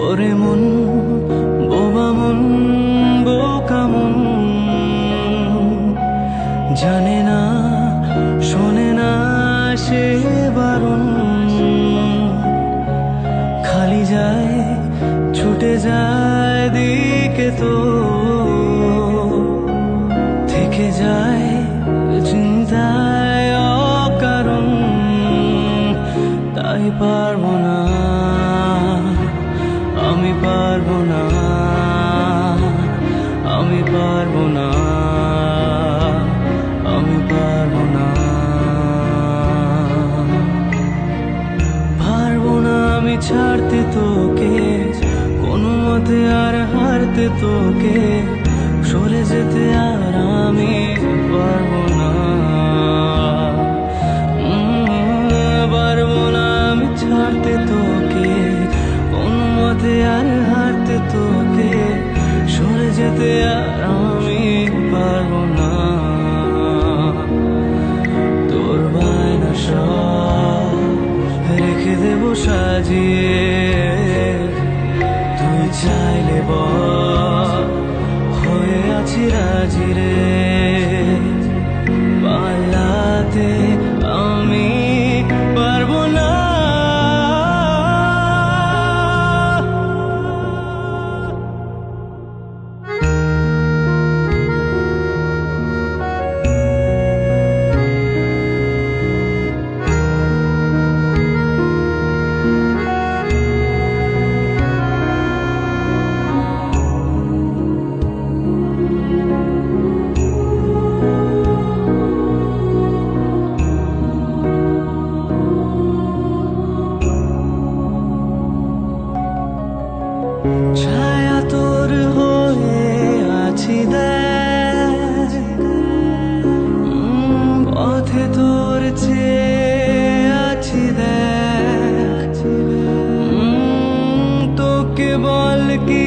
ওরে মন, বোবা মন, বোকা মন, জানে না শোনে না সে বারণ, খালি যায় ছুটে যায় দিকে তো, থেকে যায় চিন্তায় অকারণ। তাই পারবো না, আমি পারবো না, আমি পারবো না, আমি পারবো না, পারবো না আমি ছাড়তে তোকে, কোনো মতে আর হারতে তোকে, সরে যেতে আর আমি পারবো না, পারবো না আমি ছাড়তে তোকে, কোনো মতে আর হারতে তোকে, সরে যেতে আর আমি পারবো না। তোর বায়না সব রেখে দেবো সাজিয়ে, তুই চাইলে বল হয়ে আছি রাজি রে, পালাতে আমি পারবো না। ছায়া তোর হয়ে আছি দেখ, পথে তোর চেয়ে আছি দেখ, তোকে বল কি